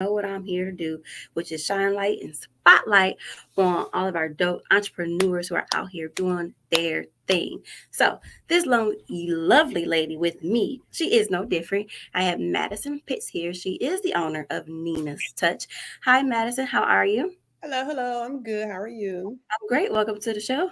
know what I'm here to do, which is shine light and spotlight on all of our dope entrepreneurs who are out here doing their thing. So, this lovely lady with me, she is no different. I have Madison Pitts here. She is the owner of Nina's Touch. Hi, Madison. How are you? Hello, hello. I'm good. How are you? I'm great. Welcome to the show.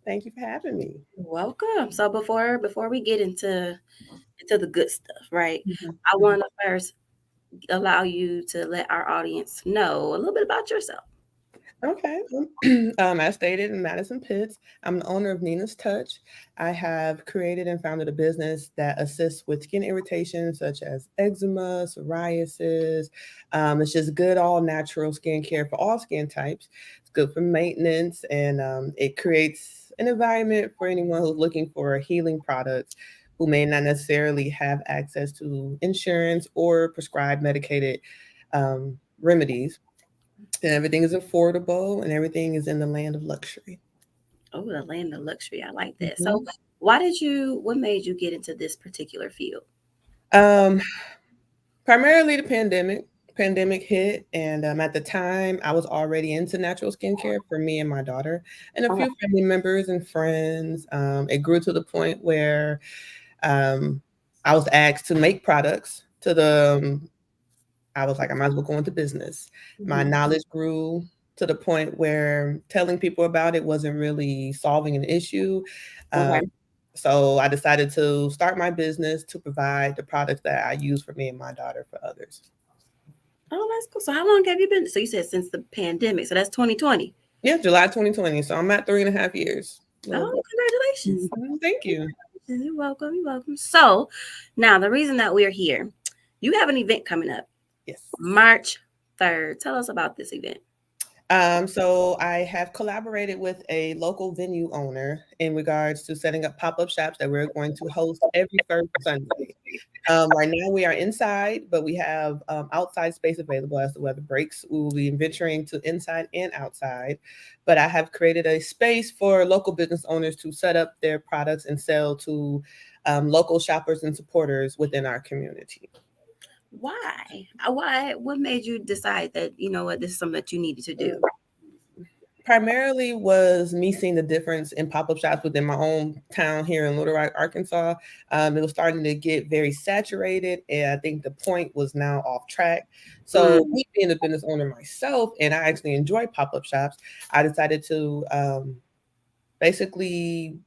Thank you for having me. Welcome. So before we get into the good stuff, right? Mhm, I mhm. want to first allow you to let our audience know a little bit about yourself. Okay. As stated in Madison Pitts, I'm the owner of Nina's Touch. I have created and founded a business that assists with skin irritations such as eczema, psoriasis. It's just good, all natural skincare for all skin types. It's good for maintenance, and it creates an environment for anyone who's looking for healing products who may not necessarily have access to insurance or prescribed medicated remedies, and everything is affordable and everything is in the land of luxury. Oh, the land of luxury. I like that. So Mhm. what made you get into this particular field? Um, Primarily the pandemic. Pandemic hit, and at the time, I was already into natural skincare for me and my daughter, and a Okay. few family members and friends. It grew to the point where um, I was asked to make products. I was like, I might as well go into business. My Mhm. knowledge grew to the point where telling people about it wasn't really solving an issue. Um, Okay. so I decided to start my business to provide the products that I use for me and my daughter for others. Oh, that's cool. So how long have you been? So you said since the pandemic. So that's 2020. Yeah, July 2020. So I'm at 3.5 years. Little Oh, bit. congratulations. Thank you. You're welcome. You're welcome. So now the reason that we're here, you have an event coming up Yes. March 3rd. Tell us about this event. So I have collaborated with a local venue owner in regards to setting up pop-up shops that we're going to host every first Sunday. Right now we are inside, but we have outside space available as the weather breaks. We will be venturing to inside and outside. But I have created a space for local business owners to set up their products and sell to local shoppers and supporters within our community. Why? Why? What made you decide that you know what this is something that you needed to do? Primarily was me seeing the difference in pop-up shops within my own town here in Little Rock, Arkansas. It was starting to get very saturated, and I think the point was now off track. So, Mm, me being a business owner myself, and I actually enjoy pop-up shops, I decided to basically,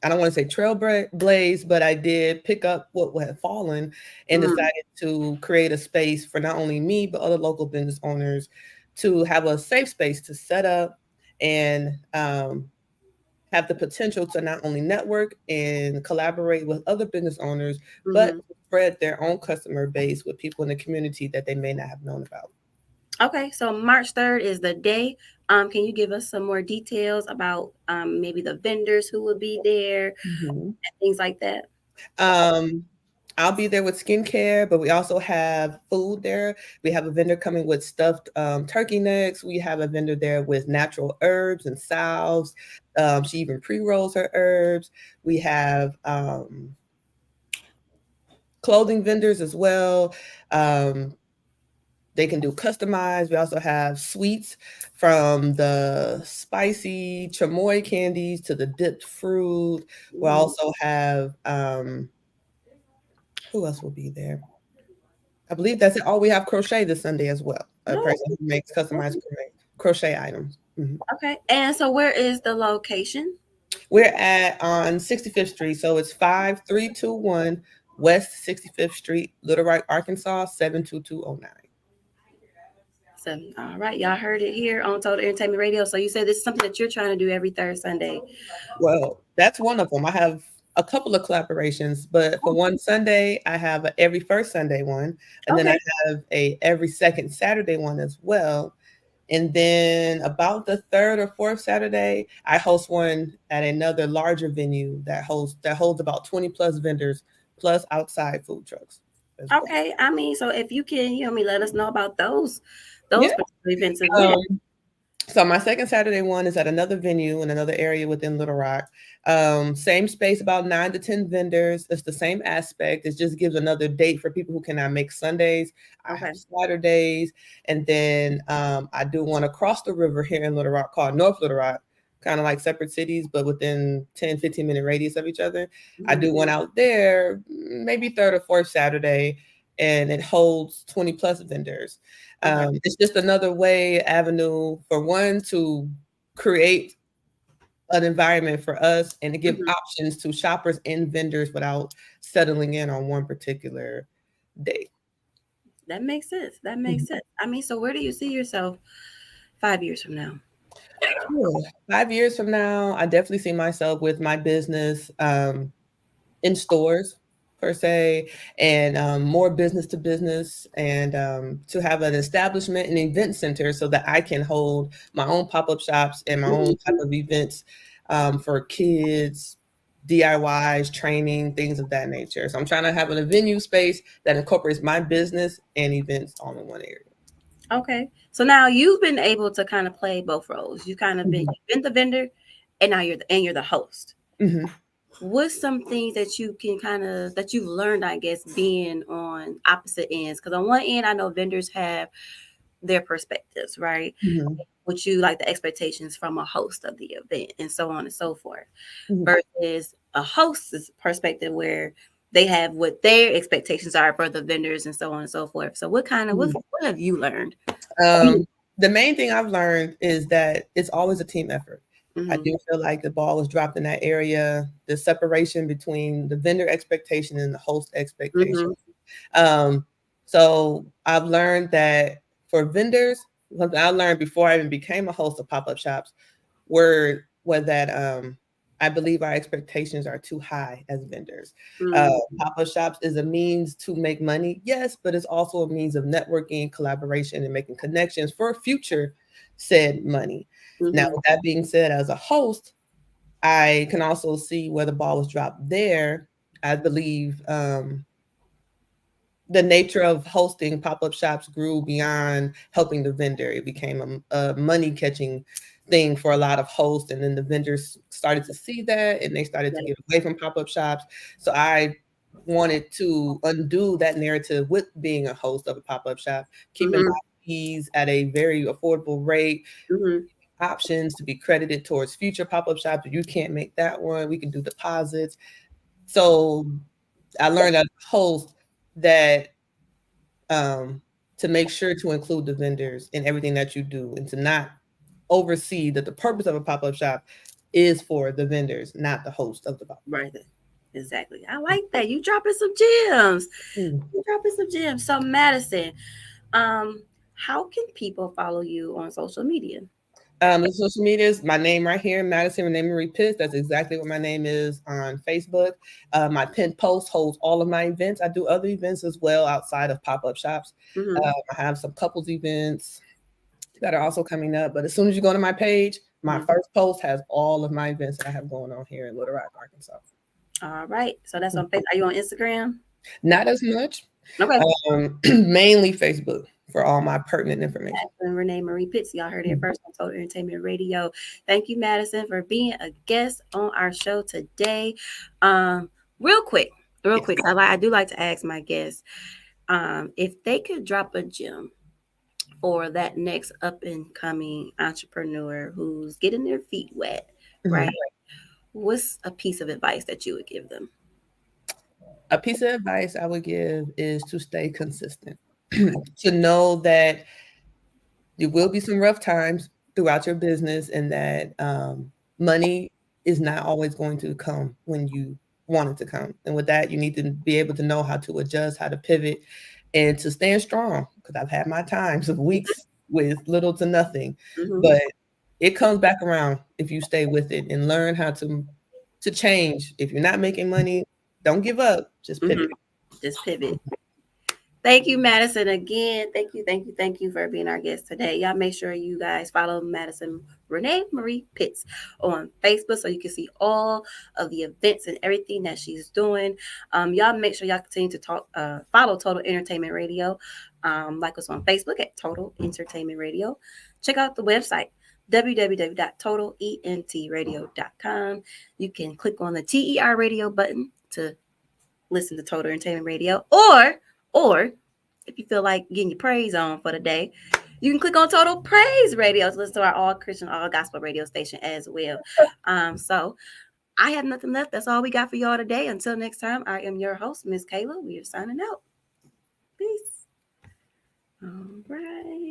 I don't want to say trailblaze, but I did pick up what had fallen and mm, decided to create a space for not only me, but other local business owners to have a safe space to set up and have the potential to not only network and collaborate with other business owners, but hmm. spread their own customer base with people in the community that they may not have known about. Okay, so March 3rd is the day. Can you give us some more details about maybe the vendors who will be there Mhm. and things like that? Um, I'll be there with skincare, but we also have food there. We have a vendor coming with stuffed turkey necks. We have a vendor there with natural herbs and salves. She even pre rolls her herbs. We have clothing vendors as well. Um, they can do customized. We also have sweets from the spicy chamoy candies to the dipped fruit. We Mm. also have who else will be there? I believe that's it. Oh, we have crochet this Sunday as well. A No. person who makes customized crochet items. Mhm. Okay, and so where is the location? We're at on 65th Street, so it's 5321 West 65th Street, Little Rock, Arkansas 72209. So, all right, y'all heard it here on Total Entertainment Radio. So you said this is something that you're trying to do every third Sunday. Well, that's one of them. I have a couple of collaborations, but for one Sunday, I have a every first Sunday one, and then I Okay. have a every second Saturday one as well. And then about the third or fourth Saturday, I host one at another larger venue that holds about 20 plus vendors plus outside food trucks as well. Okay. I mean, so if you can, let us know about those Yeah. particular events as Um, well. So my second Saturday one is at another venue in another area within Little Rock. Same space, about 9 to 10 vendors. It's the same aspect. It just gives another date for people who cannot make Sundays. I have Okay. Saturdays, and then I do one across the river here in Little Rock called North Little Rock, kind of like separate cities, but within 10-15 minute radius of each other. I Hmm. do one out there, maybe third or fourth Saturday, and it holds 20 plus vendors. Okay. It's just another way, avenue for one to create an environment for us and to give Hmm. options to shoppers and vendors without settling in on one particular day. That makes sense. That Mhm. makes sense. I mean, so where do you see yourself 5 years from now? Cool. 5 years from now, I definitely see myself with my business in stores per se, and more business to business, and to have an establishment and event center so that I can hold my own pop-up shops and my own type Hmm. of events for kids, DIYs, training, things of that nature. So I'm trying to have a venue space that incorporates my business and events all in one area. Okay. So now you've been able to kind of play both roles. You kind of been Mhm. you've been the vendor, and now you're the host. Mhm. What's some things that you can kind of that you've learned, I guess, being on opposite ends? Because on one end, I know vendors have their perspectives, right? Mhm. What you like the expectations from a host of the event, and so on and so forth, Mhm. versus a host's perspective where they have what their expectations are for the vendors and so on and so forth. So what kind of Mhm. what have you learned? Um, the main thing I've learned is that it's always a team effort. I Mm-hmm. do feel like the ball was dropped in that area. The separation between the vendor expectation and the host expectation. Mm-hmm. Um, so I've learned that for vendors, something I learned before I even became a host of pop up shops were was that I believe our expectations are too high as vendors. Uh, Mm-hmm. Pop-up shops is a means to make money, yes, but it's also a means of networking, collaboration, and making connections for future said money. Now, Mm-hmm. with that being said, as a host, I can also see where the ball was dropped there. I believe the nature of hosting pop-up shops grew beyond helping the vendor. It became a money catching thing for a lot of hosts, and then the vendors started to see that and they started to Yeah. get away from pop-up shops. So I wanted to undo that narrative with being a host of a pop-up shop, keeping Mm-hmm. my fees at a very affordable rate, Mm-hmm. options to be credited towards future pop-up shops. If you can't make that one, we can do deposits. So I learned as a host that um, to make sure to include the vendors in everything that you do, and to not oversee that the purpose of a pop-up shop is for the vendors, not the host of the pop-up. Right there. Exactly. I like that. You dropping some gems. Mm. You dropping some gems. So Madison, um, how can people follow you on social media? The social media is my name right here, Madison Renee Marie Pitts. That's exactly what my name is on Facebook. My pinned post holds all of my events. I do other events as well outside of pop-up shops. Mm-hmm. I have some couples events that are also coming up. But as soon as you go to my page, my Mm-hmm. first post has all of my events that I have going on here in Little Rock, Arkansas. All right. So that's Mm. on Facebook. Are you on Instagram? Not as much. Okay. Mainly Facebook for all my pertinent information. And Renee Marie Pitts. Y'all heard it Mhm. first on Total Entertainment Radio. Thank you, Madison, for being a guest on our show today. Um, real quick, real Yes. quick. I do like to ask my guests, if they could drop a gem for that next up and coming entrepreneur who's getting their feet wet, right? Mhm. What's a piece of advice that you would give them? A piece of advice I would give is to stay consistent, to know that there will be some rough times throughout your business, and that money is not always going to come when you want it to come. And with that, you need to be able to know how to adjust, how to pivot, and to stand strong. Because I've had my times of weeks with little to nothing, Mm-hmm. but it comes back around if you stay with it and learn how to change. If you're not making money, don't give up. Just Mm-hmm. pivot. Just pivot. Thank you, Madison, again. Thank you, thank you, thank you for being our guest today. Y'all make sure you guys follow Madison Renee Marie Pitts on Facebook so you can see all of the events and everything that she's doing. Y'all make sure y'all continue to follow Total Entertainment Radio. Like us on Facebook at Total Entertainment Radio. Check out the website, www.totalentradio.com. You can click on the TER radio button to listen to Total Entertainment Radio, or if you feel like getting your praise on for the day, you can click on Total Praise Radio to listen to our all Christian, all gospel radio station as well. So I have nothing left. That's all we got for y'all today. Until next time, I am your host, Miss Kayla. We are signing out. Peace. All right.